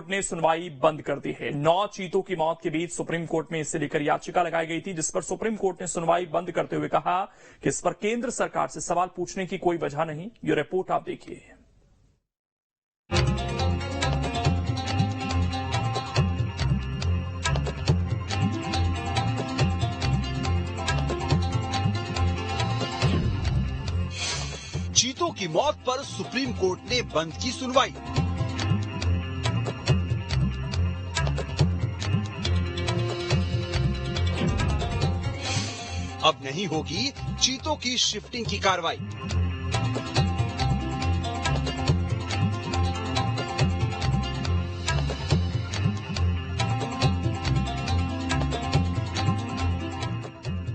Court ने सुनवाई बंद कर दी है। 9 चीतों की मौत के बीच सुप्रीम कोर्ट में इसे लेकर याचिका लगाई गई थी, जिस पर सुप्रीम कोर्ट ने सुनवाई बंद करते हुए कहा कि इस पर केंद्र सरकार से सवाल पूछने की कोई वजह नहीं। ये रिपोर्ट आप देखिए। चीतों की मौत पर सुप्रीम कोर्ट ने बंद की सुनवाई। अब नहीं होगी चीतों की शिफ्टिंग की कार्रवाई।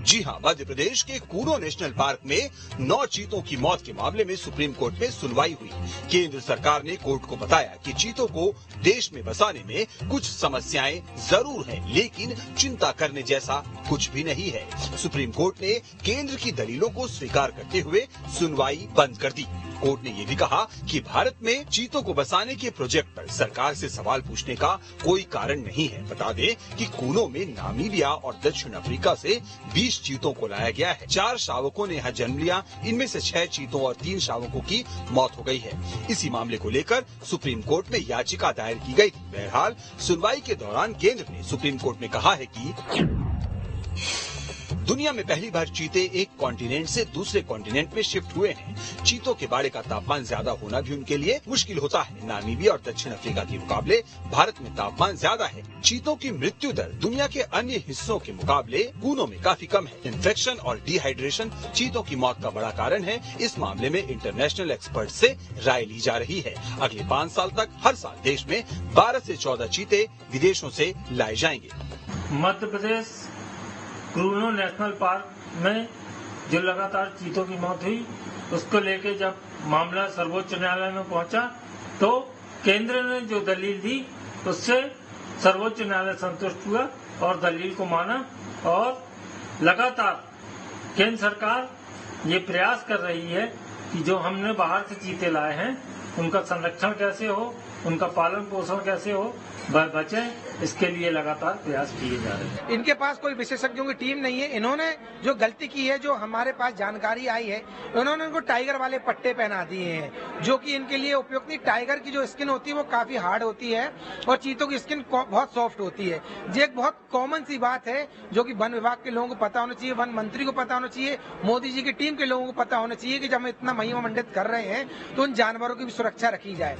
जी हां, मध्य प्रदेश के कूनो नेशनल पार्क में 9 चीतों की मौत के मामले में सुप्रीम कोर्ट में सुनवाई हुई। केंद्र सरकार ने कोर्ट को बताया कि चीतों को देश में बसाने में कुछ समस्याएं जरूर हैं, लेकिन चिंता करने जैसा कुछ भी नहीं है। सुप्रीम कोर्ट ने केंद्र की दलीलों को स्वीकार करते हुए सुनवाई बंद कर दी। कोर्ट ने ये भी कहा कि भारत में चीतों को बसाने के प्रोजेक्ट पर सरकार से सवाल पूछने का कोई कारण नहीं है। बता दें कि कूनो में नामीबिया और दक्षिण अफ्रीका से 20 चीतों को लाया गया है। 4 शावकों ने यहाँ जन्म लिया। इनमें से 6 चीतों और 3 शावकों की मौत हो गई है। इसी मामले को लेकर सुप्रीम कोर्ट में याचिका दायर की गई थी। बहरहाल सुनवाई के दौरान केंद्र ने सुप्रीम कोर्ट में कहा है कि दुनिया में पहली बार चीते एक कॉन्टिनेंट से दूसरे कॉन्टिनेंट में शिफ्ट हुए हैं। चीतों के बाड़े का तापमान ज्यादा होना भी उनके लिए मुश्किल होता है। नामीबिया और दक्षिण अफ्रीका के मुकाबले भारत में तापमान ज्यादा है। चीतों की मृत्यु दर दुनिया के अन्य हिस्सों के मुकाबले कूनो में काफी कम है। इन्फेक्शन और डिहाइड्रेशन चीतों की मौत का बड़ा कारण है। इस मामले में इंटरनेशनल एक्सपर्ट से राय ली जा रही है। अगले 5 साल तक हर साल देश में 12 से 14 चीते विदेशों से लाए जाएंगे। मध्य प्रदेश कूनो नेशनल पार्क में जो लगातार चीतों की मौत हुई, उसको लेके जब मामला सर्वोच्च न्यायालय में पहुंचा तो केंद्र ने जो दलील दी उससे सर्वोच्च न्यायालय संतुष्ट हुआ और दलील को माना। और लगातार केंद्र सरकार ये प्रयास कर रही है कि जो हमने बाहर से चीते लाए हैं उनका संरक्षण कैसे हो, उनका पालन पोषण कैसे हो, बचे, इसके लिए लगातार प्रयास किए जा रहे हैं। इनके पास कोई विशेषज्ञों की टीम नहीं है। इन्होंने जो गलती की है, जो हमारे पास जानकारी आई है, उन्होंने इनको टाइगर वाले पट्टे पहना दिए हैं, जो कि इनके लिए उपयुक्त नहीं। टाइगर की जो स्किन होती है वो काफी हार्ड होती है और चीतों की स्किन बहुत सॉफ्ट होती है। ये एक बहुत कॉमन सी बात है जो कि वन विभाग के लोगों को पता होना चाहिए, वन मंत्री को पता होना चाहिए, मोदी जी की टीम के लोगों को पता होना चाहिए कि जब हम इतना महिमा मंडित कर रहे हैं तो उन जानवरों की भी सुरक्षा रखी जाए।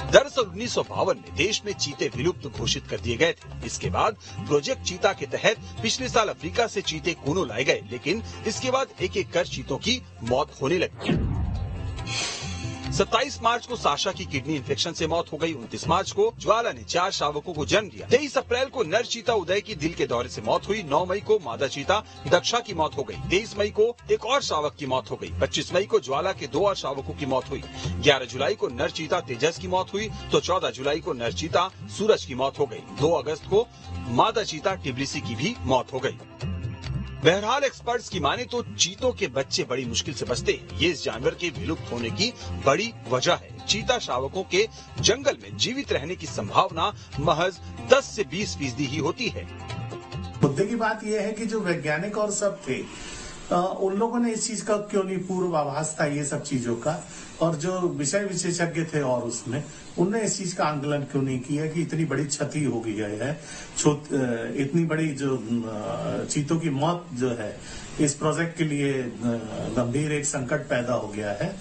दरअसल 1952 में देश में चीते विलुप्त घोषित कर दिए गए थे। इसके बाद प्रोजेक्ट चीता के तहत पिछले साल अफ्रीका से चीते कूनो लाए गए, लेकिन इसके बाद एक एक कर चीतों की मौत होने लगी। 27 मार्च को साशा की किडनी इन्फेक्शन से मौत हो गई। 29 मार्च को ज्वाला ने 4 शावकों को जन्म दिया। 23 अप्रैल को नर चीता उदय की दिल के दौरे से मौत हुई। 9 मई को मादा चीता दक्षा की मौत हो गई। 23 मई को एक और शावक की मौत हो गई। 25 मई को ज्वाला के 2 और शावकों की मौत हुई। 11 जुलाई को नर चीता तेजस की मौत हुई तो 14 जुलाई को नर चीता सूरज की मौत हो गई। 2 अगस्त को मादा चीता टिब्लिसी की भी मौत हो गई। बहरहाल एक्सपर्ट्स की माने तो चीतों के बच्चे बड़ी मुश्किल से बचते हैं। ये इस जानवर के विलुप्त होने की बड़ी वजह है। चीता शावकों के जंगल में जीवित रहने की संभावना महज 10 से 20% ही होती है। मुद्दे की बात यह है कि जो वैज्ञानिक और सब थे उन लोगों ने इस चीज का क्यों नहीं पूर्वाभास था ये सब चीजों का, और जो विषय विशेषज्ञ थे और उसमें उनने इस चीज का आंकलन क्यों नहीं किया कि इतनी बड़ी क्षति हो गई है, इतनी बड़ी जो चीतों की मौत जो है इस प्रोजेक्ट के लिए गंभीर एक संकट पैदा हो गया है।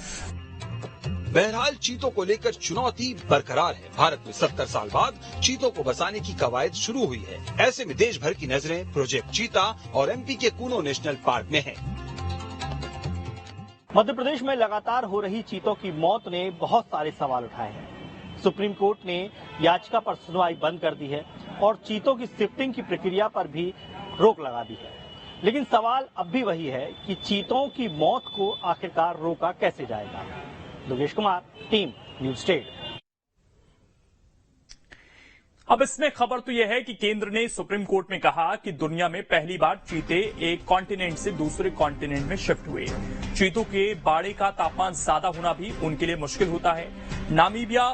बहरहाल चीतों को लेकर चुनौती बरकरार है। भारत में 70 साल बाद चीतों को बसाने की कवायद शुरू हुई है। ऐसे में देश भर की नजरें प्रोजेक्ट चीता और एमपी के कूनो नेशनल पार्क में हैं। मध्य प्रदेश में लगातार हो रही चीतों की मौत ने बहुत सारे सवाल उठाए हैं। सुप्रीम कोर्ट ने याचिका पर सुनवाई बंद कर दी है और चीतों की शिफ्टिंग की प्रक्रिया पर भी रोक लगा दी है। लेकिन सवाल अब भी वही है कि चीतों की मौत को आखिरकार रोका कैसे जाएगा। Yogesh Kumar, team news state. अब इसमें खबर तो यह है कि केंद्र ने सुप्रीम कोर्ट में कहा कि दुनिया में पहली बार चीते एक कॉन्टिनेंट से दूसरे कॉन्टिनेंट में शिफ्ट हुए। चीतों के बाड़े का तापमान ज्यादा होना भी उनके लिए मुश्किल होता है। नामीबिया